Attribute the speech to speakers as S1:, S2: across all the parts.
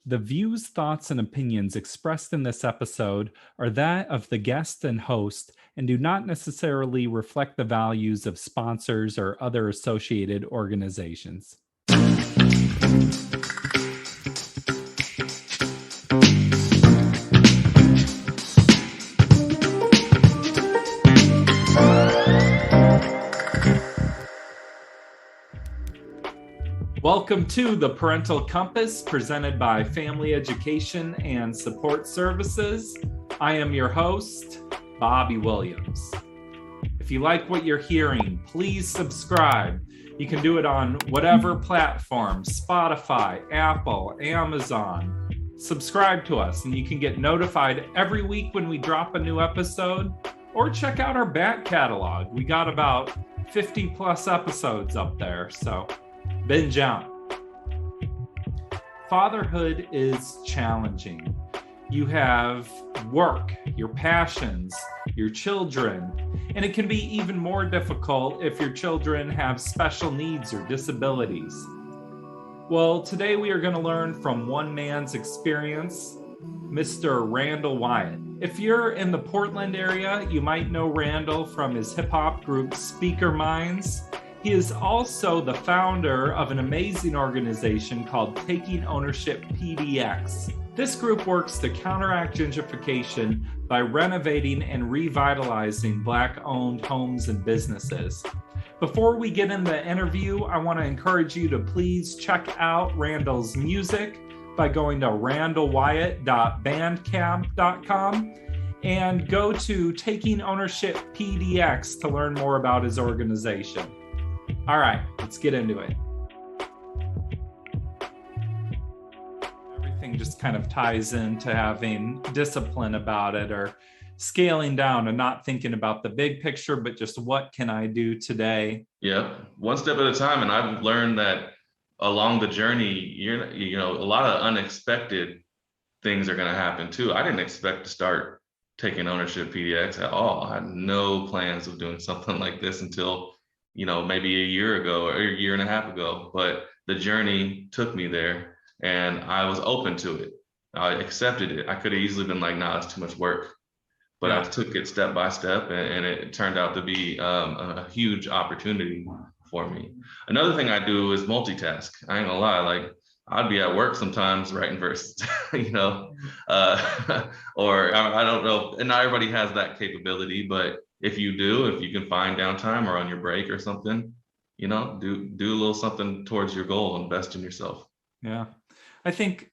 S1: The views, thoughts, and opinions expressed in this episode are that of the guest and host and do not necessarily reflect the values of sponsors or other associated organizations. Welcome to the Parental Compass presented by Family Education and Support Services. I am your host, Bobby Williams. If you like what you're hearing, please subscribe. You can do it on whatever platform, Spotify, Apple, Amazon. Subscribe to us and you can get notified every week when we drop a new episode, or check out our back catalog. We got about 50 plus episodes up there, so binge out. Fatherhood is challenging. You have work, your passions, your children, and it can be even more difficult if your children have special needs or disabilities. Well, today we are going to learn from one man's experience, Mr. Randal Wyatt. If you're in the Portland area, you might know Randal from his hip hop group Speaker Minds. He is also the founder of an amazing organization called Taking Ownership PDX. This group works to counteract gentrification by renovating and revitalizing Black-owned homes and businesses. Before we get in the interview, I want to encourage you to please check out Randal's music by going to randalwyatt.bandcamp.com and go to Taking Ownership PDX to learn more about his organization. All right, let's get into it. Everything just kind of ties into having discipline about it, or scaling down and not thinking about the big picture, but just what can I do today?
S2: Yeah, one step at a time. And I've learned that along the journey, a lot of unexpected things are going to happen too. I didn't expect to start Taking Ownership PDX at all. I had no plans of doing something like this until maybe a year ago or a year and a half ago, but the journey took me there and I was open to it. I accepted it. I could have easily been like, nah, it's too much work, but I took it step by step and it turned out to be a huge opportunity for me. Another thing I do is multitask. I ain't gonna lie, like I'd be at work sometimes writing verses, or I don't know, and not everybody has that capability, but if you can find downtime or on your break or something, do a little something towards your goal, invest in yourself.
S1: Yeah. I think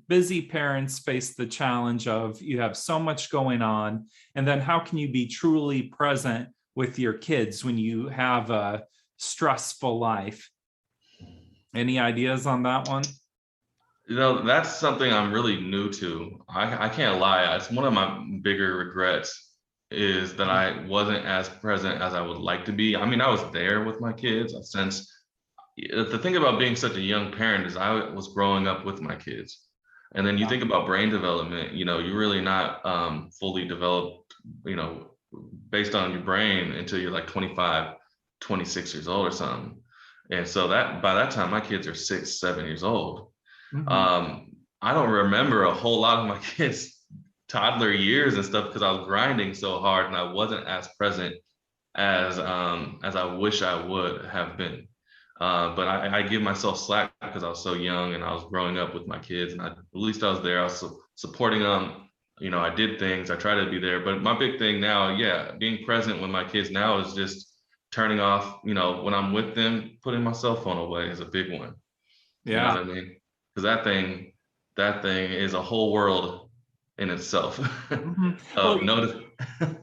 S1: busy parents face the challenge of you have so much going on, and then how can you be truly present with your kids when you have a stressful life? Any ideas on that one?
S2: That's something I'm really new to. I can't lie. It's one of my bigger regrets is that I wasn't as present as I would like to be. I mean, I was there with my kids. The thing about being such a young parent is I was growing up with my kids. And then you think about brain development, you're really not fully developed, based on your brain until you're like 25, 26 years old or something. And so that by that time, my kids are 6, 7 years old. Mm-hmm. I don't remember a whole lot of my kids' toddler years and stuff because I was grinding so hard and I wasn't as present as I wish I would have been. But I give myself slack because I was so young and I was growing up with my kids, and at least I was there. I was supporting them. I did things. I try to be there. But my big thing now, being present with my kids now is just turning off, when I'm with them, putting my cell phone away is a big one.
S1: Yeah.
S2: You know what I mean? Because that thing is a whole world in itself.
S1: Mm-hmm.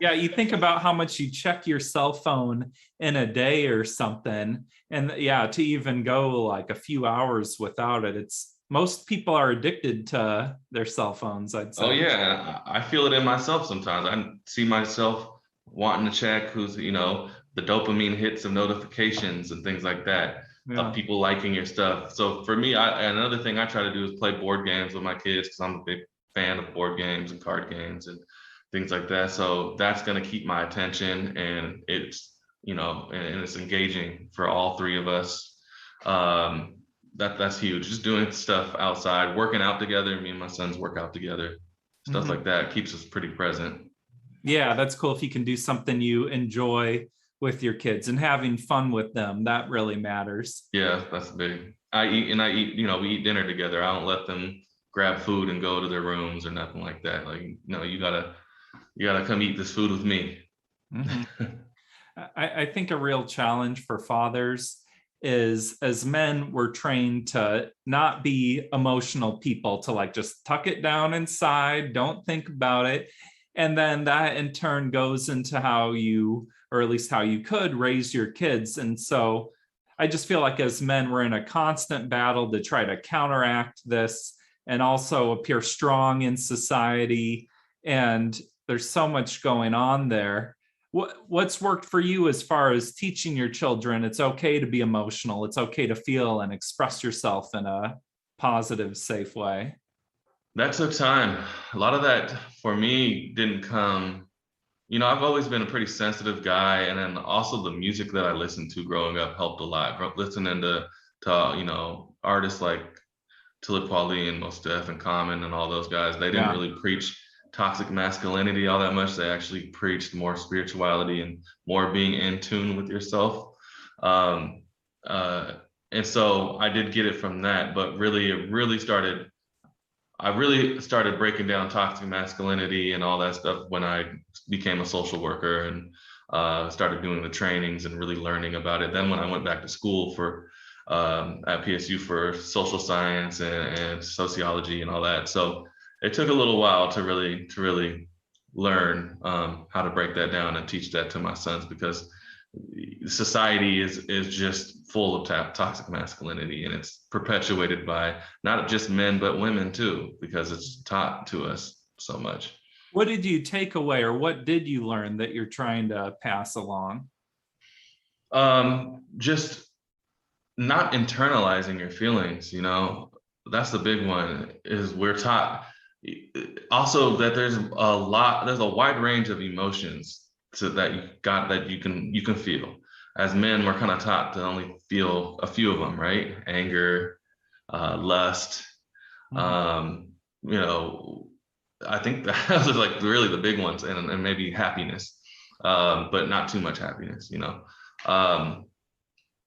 S1: Yeah, you think about how much you check your cell phone in a day or something, and to even go like a few hours without it, most people are addicted to their cell phones, I'd say.
S2: Oh yeah, I feel it in myself sometimes. I see myself wanting to check who's, the dopamine hits of notifications and things like that, of people liking your stuff. So for me, another thing I try to do is play board games with my kids because I'm a big fan of board games and card games and things like that. So that's going to keep my attention, and it's, and it's engaging for all three of us. that's huge. Just doing stuff outside, working out together. Me and my sons work out together. Stuff like that keeps us pretty present.
S1: Yeah, that's cool if you can do something you enjoy with your kids and having fun with them. That really matters.
S2: Yeah, that's big. I eat, we eat dinner together. I don't let them grab food and go to their rooms or nothing like that. Like, no, you gotta come eat this food with me.
S1: Mm-hmm. I think a real challenge for fathers is, as men, we're trained to not be emotional people, to like just tuck it down inside, don't think about it. And then that in turn goes into how you, or at least how you could raise your kids. And so I just feel like as men, we're in a constant battle to try to counteract this and also appear strong in society. And there's so much going on there. What's worked for you as far as teaching your children it's okay to be emotional, it's okay to feel and express yourself in a positive, safe way?
S2: That took time. A lot of that for me didn't come, I've always been a pretty sensitive guy. And then also the music that I listened to growing up helped a lot. Listening to artists like Talib Kweli and Mos Def and Common and all those guys, they didn't really preach toxic masculinity all that much. They actually preached more spirituality and more being in tune with yourself. Um, and so I did get it from that, but I really started breaking down toxic masculinity and all that stuff when I became a social worker and started doing the trainings and really learning about it. Then when I went back to school at PSU for social science and sociology and all that. So it took a little while to really learn how to break that down and teach that to my sons, because society is just full of toxic masculinity, and it's perpetuated by not just men but women too, because it's taught to us so much.
S1: What did you take away, or what did you learn that you're trying to pass along?
S2: Just not internalizing your feelings. That's the big one. Is we're taught also that there's a wide range of emotions that you can feel. As men, we're kind of taught to only feel a few of them, right? Anger, lust. I think those are like really the big ones, and maybe happiness, but not too much happiness.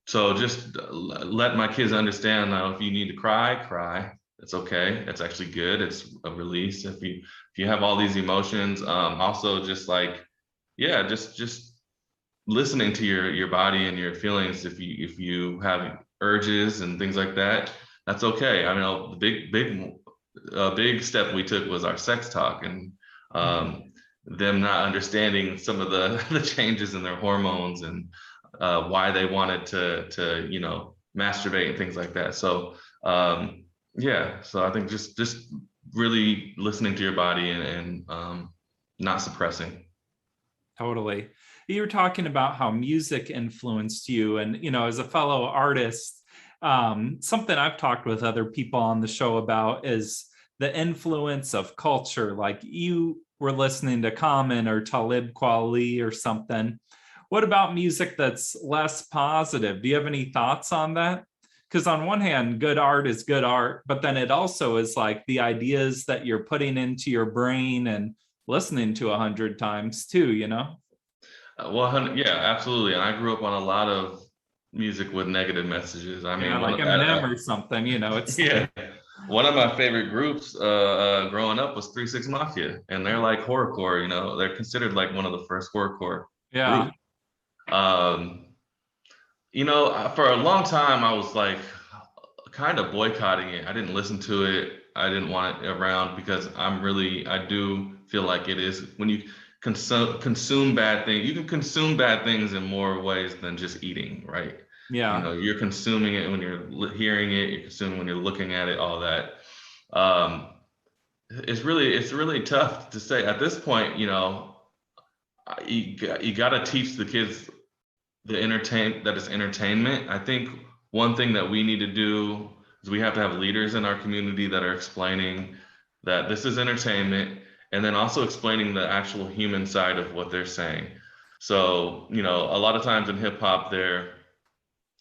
S2: So just let my kids understand now, if you need to cry, cry. It's okay. It's actually good. It's a release. If you have all these emotions, also just like, yeah, just listening to your body and your feelings. If you have urges and things like that, that's okay. I mean, the big step we took was our sex talk, and them not understanding some of the changes in their hormones and why they wanted to masturbate and things like that. So so I think just really listening to your body and not suppressing.
S1: Totally. You were talking about how music influenced you, and as a fellow artist, something I've talked with other people on the show about is the influence of culture. Like, you were listening to Common or Talib Kweli or something. What about music that's less positive? Do you have any thoughts on that? Because on one hand, good art is good art, but then it also is like the ideas that you're putting into your brain and listening to 100 times too,
S2: Well, yeah, absolutely. And I grew up on a lot of music with negative messages. I mean,
S1: like Eminem or something, it's
S2: yeah. One of my favorite groups growing up was 3 6 Mafia, and they're like horrorcore. They're considered like one of the first horrorcore groups. For a long time, I was like kind of boycotting it. I didn't listen to it. I didn't want it around, because I do feel like it is, when you consume bad things, you can consume bad things in more ways than just eating, right?
S1: Yeah.
S2: You're consuming it when you're hearing it, you're consuming when you're looking at it, all that. It's really tough to say at this point. You got to teach the kids that it's entertainment. I think one thing that we need to do is we have to have leaders in our community that are explaining that this is entertainment, and then also explaining the actual human side of what they're saying. So, a lot of times in hip hop,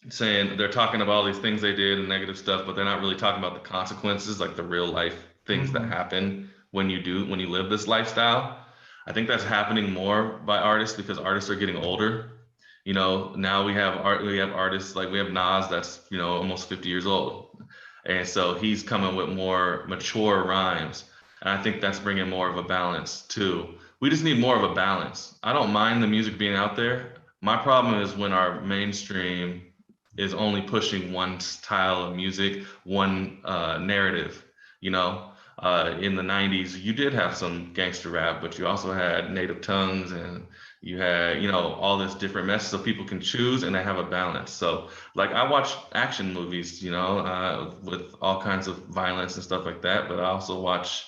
S2: saying they're talking about all these things they did and negative stuff, but they're not really talking about the consequences, like the real life things that happen when you live this lifestyle. I think that's happening more by artists because artists are getting older. Now we have artists like we have Nas that's, almost 50 years old. And so he's coming with more mature rhymes. And I think that's bringing more of a balance too. We just need more of a balance. I don't mind the music being out there. My problem is when our mainstream is only pushing one style of music, one narrative. In the 90s, you did have some gangster rap, but you also had native tongues and you had, all this different mess so people can choose and they have a balance. So like I watch action movies, with all kinds of violence and stuff like that, but I also watch,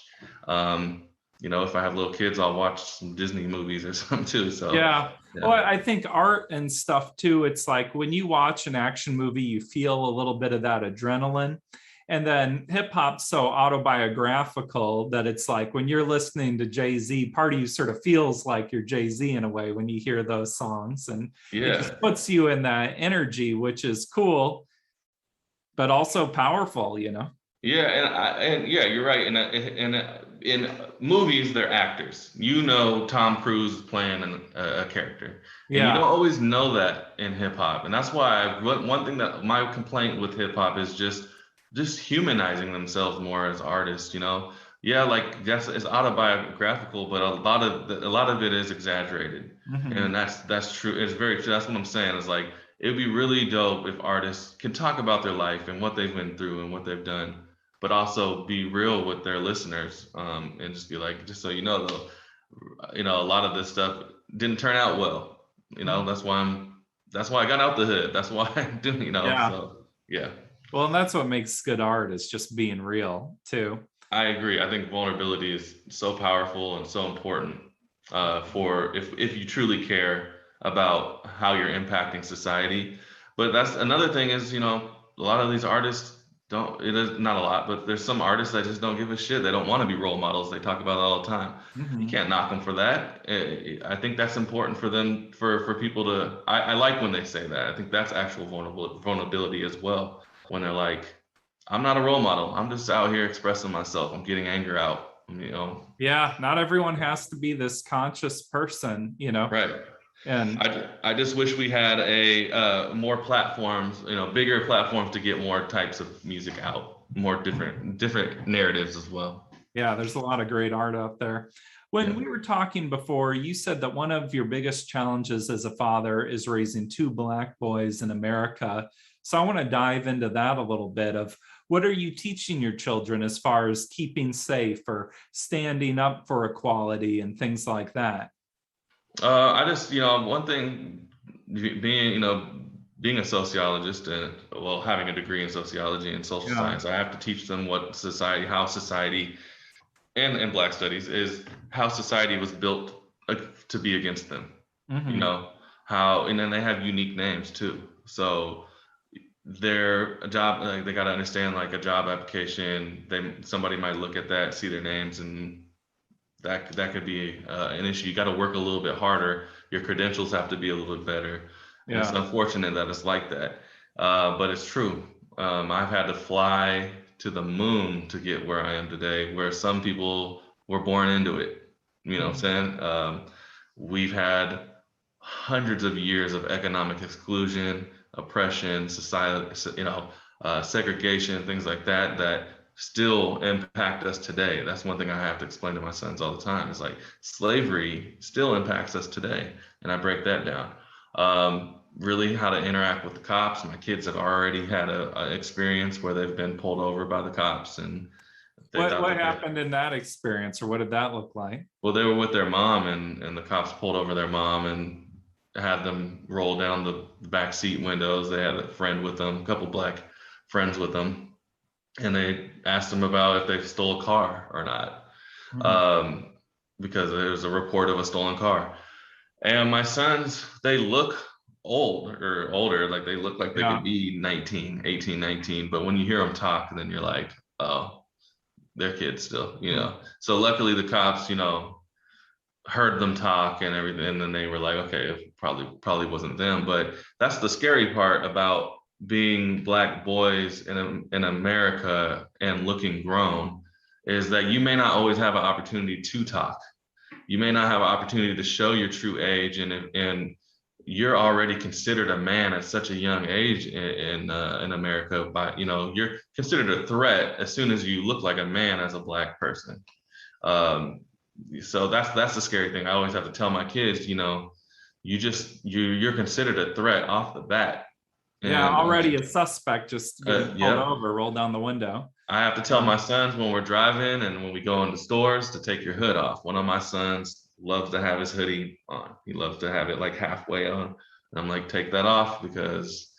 S2: if I have little kids, I'll watch some Disney movies or something too. So
S1: yeah. Well, I think art and stuff too, it's like when you watch an action movie, you feel a little bit of that adrenaline. And then hip hop's so autobiographical that it's like when you're listening to Jay-Z, part of you sort of feels like you're Jay-Z in a way when you hear those songs. And it just puts you in that energy, which is cool, but also powerful,
S2: Yeah, and yeah, you're right. In movies, they're actors. Tom Cruise playing a character, and you don't always know that in hip hop. And that's why one thing that my complaint with hip hop is just humanizing themselves more as artists. Yeah, like yes, it's autobiographical, but a lot of it is exaggerated, and that's true. It's very true. That's what I'm saying. Is like it'd be really dope if artists can talk about their life and what they've been through and what they've done, but also be real with their listeners, and just be like, just so you know, though, a lot of this stuff didn't turn out well. That's why I got out the hood. That's why I do.
S1: Yeah.
S2: So yeah.
S1: Well, and that's what makes good art is just being real too.
S2: I agree. I think vulnerability is so powerful and so important for if you truly care about how you're impacting society. But that's another thing is, a lot of these artists don't, it is not a lot, but there's some artists that just don't give a shit. They don't want to be role models. They talk about it all the time. You can't knock them for that. I think that's important for them, for people to, I like when they say that. I think that's actual vulnerability as well. When they're like, I'm not a role model. I'm just out here expressing myself. I'm getting anger out,
S1: Yeah, not everyone has to be this conscious person,
S2: Right.
S1: And
S2: I just wish we had a more platforms, bigger platforms to get more types of music out, more different narratives as well.
S1: Yeah, there's a lot of great art out there. When we were talking before, you said that one of your biggest challenges as a father is raising two Black boys in America. So I want to dive into that a little bit of what are you teaching your children as far as keeping safe or standing up for equality and things like that?
S2: I just, one thing being a sociologist and having a degree in sociology and social science, I have to teach them how society and Black studies is how society was built to be against them. And then they have unique names too. So their job, like, they got to understand, like, a job application, somebody might look at that, see their names, and that could be an issue. You got to work a little bit harder. Your credentials have to be a little bit better. Yeah. It's unfortunate that it's like that, but it's true. I've had to fly to the moon to get where I am today, where some people were born into it. You know what I'm saying? We've had hundreds of years of economic exclusion, oppression, society, segregation, things like that still impact us today. That's one thing I have to explain to my sons all the time. It's like slavery still impacts us today, and I break that down. Really, how to interact with the cops. My kids have already had a experience where they've been pulled over by the cops, and
S1: what happened in that experience, or what did that look like?
S2: Well, they were with their mom, and the cops pulled over their mom and had them roll down the back seat windows. They had a friend with them, a couple Black friends with them, and they asked them about if they stole a car or not, because there was a report of a stolen car. And my sons, they look older, like they look like they could be 18, 19, but when you hear them talk, then you're like, oh, they're kids still, So luckily the cops, heard them talk and everything, and then they were like, okay, it probably wasn't them. But that's the scary part about being Black boys in America and looking grown is that you may not always have an opportunity to talk. You may not have an opportunity to show your true age, and you're already considered a man at such a young age in America. By you're considered a threat as soon as you look like a man as a Black person. Um, so that's the scary thing. I always have to tell my kids, you're considered a threat off the bat.
S1: Yeah,
S2: And
S1: already a suspect, just getting pulled
S2: yeah,
S1: over, roll down the window.
S2: I have to tell my sons when we're driving and when we go into stores to take your hood off. One of my sons loves to have his hoodie on. He loves to have it like halfway on. And I'm like, take that off because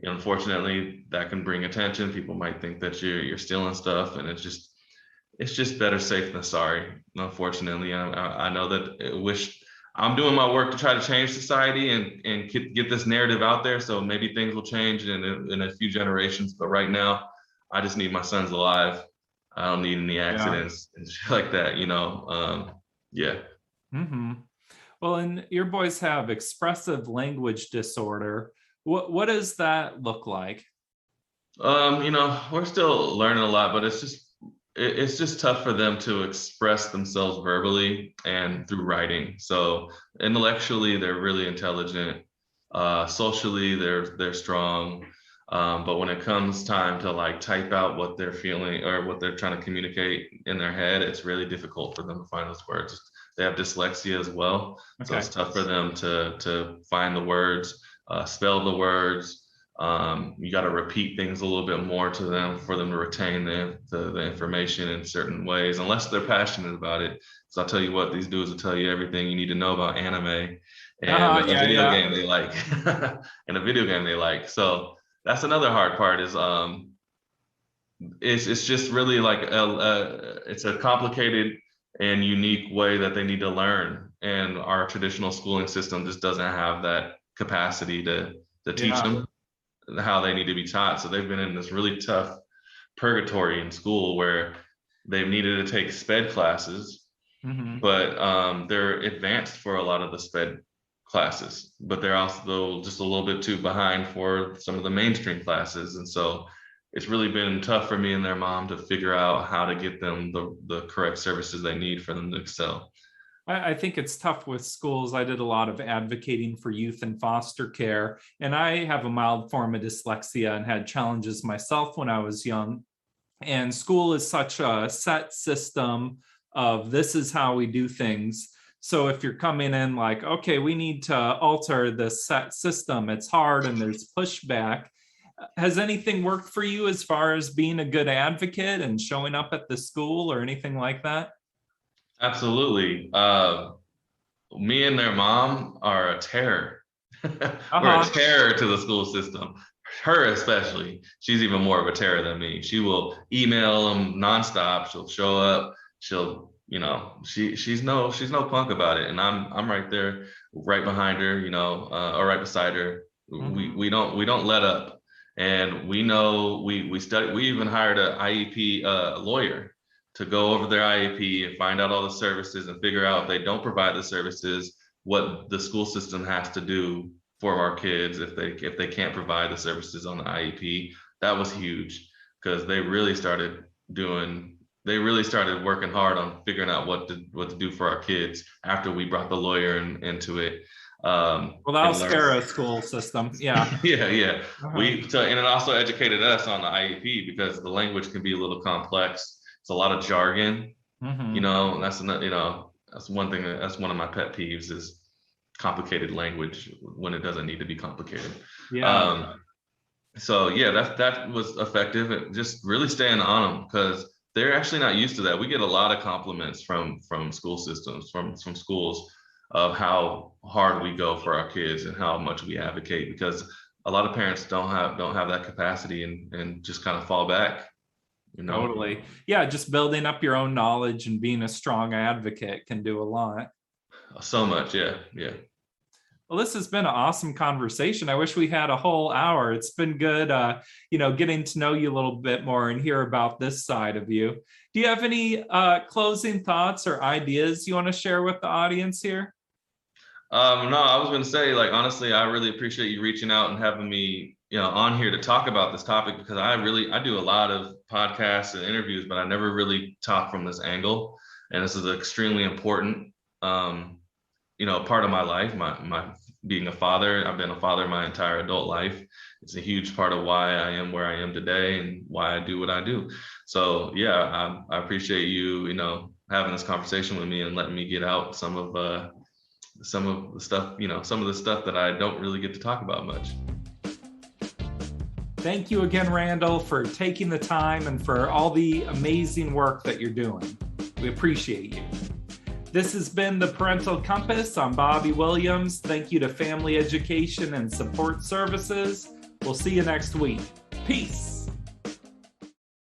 S2: unfortunately that can bring attention. People might think that you're stealing stuff, and it's just better safe than sorry. Unfortunately, I know that I wish I'm doing my work to try to change society and get this narrative out there. So maybe things will change in a few generations. But right now, I just need my sons alive. I don't need any accidents and shit like that. Yeah.
S1: Mm-hmm. Well, and your boys have expressive language disorder. What does that look like?
S2: We're still learning a lot, but it's just tough for them to express themselves verbally and through writing. So intellectually, they're really intelligent. Socially, they're strong. But when it comes time to like type out what they're feeling or what they're trying to communicate in their head, it's really difficult for them to find those words. They have dyslexia as well, so it's tough for them to find the words, spell the words. You got to repeat things a little bit more to them for them to retain the information in certain ways, unless they're passionate about it. So I'll tell you what, these dudes will tell you everything you need to know about anime and a video game they like, and a video game they like. So that's another hard part is it's just really like it's a complicated and unique way that they need to learn, and our traditional schooling system just doesn't have that capacity to teach them how they need to be taught. So they've been in this really tough purgatory in school where they've needed to take SPED classes, but they're advanced for a lot of the SPED classes, but they're also just a little bit too behind for some of the mainstream classes. And so it's really been tough for me and their mom to figure out how to get them the correct services they need for them to excel.
S1: I think it's tough with schools. I did a lot of advocating for youth in foster care, and I have a mild form of dyslexia and had challenges myself when I was young. And school is such a set system of this is how we do things. So if you're coming in like, okay, we need to alter the set system, it's hard and there's pushback. Has anything worked for you as far as being a good advocate and showing up at the school or anything like that?
S2: Absolutely. Me and their mom are a terror. We're a terror to the school system. Her especially. She's even more of a terror than me. She will email them nonstop. She'll show up. She'll, she's no punk about it. And I'm right there, right behind her, or right beside her. We don't let up. And we know we study. We even hired a IEP lawyer to go over their IEP and find out all the services and figure out if they don't provide the services, what the school system has to do for our kids if they can't provide the services on the IEP. That was huge because they really started working hard on figuring out what to do for our kids after we brought the lawyer into it.
S1: Well, that'll scare a school system. Yeah.
S2: Yeah. And it also educated us on the IEP because the language can be a little complex. It's a lot of jargon. That's one thing. That's one of my pet peeves is complicated language when it doesn't need to be complicated.
S1: Yeah.
S2: So yeah, that was effective. Just really staying on them because they're actually not used to that. We get a lot of compliments from school systems, from schools, of how hard we go for our kids and how much we advocate, because a lot of parents don't have that capacity and just kind of fall back.
S1: Totally. Yeah, just building up your own knowledge and being a strong advocate can do a lot.
S2: So much, yeah.
S1: Well, this has been an awesome conversation. I wish we had a whole hour. It's been good, getting to know you a little bit more and hear about this side of you. Do you have any closing thoughts or ideas you want to share with the audience here?
S2: No, I was going to say, honestly, I really appreciate you reaching out and having me, on here to talk about this topic, because I do a lot of podcasts and interviews, but I never really talk from this angle. And this is extremely important, part of my life, my being a father. I've been a father my entire adult life. It's a huge part of why I am where I am today and why I do what I do. So yeah, I appreciate you, having this conversation with me and letting me get out some of the stuff, some of the stuff that I don't really get to talk about much.
S1: Thank you again, Randal, for taking the time and for all the amazing work that you're doing. We appreciate you. This has been The Parental Compass. I'm Bobby Williams. Thank you to Family Education and Support Services. We'll see you next week. Peace.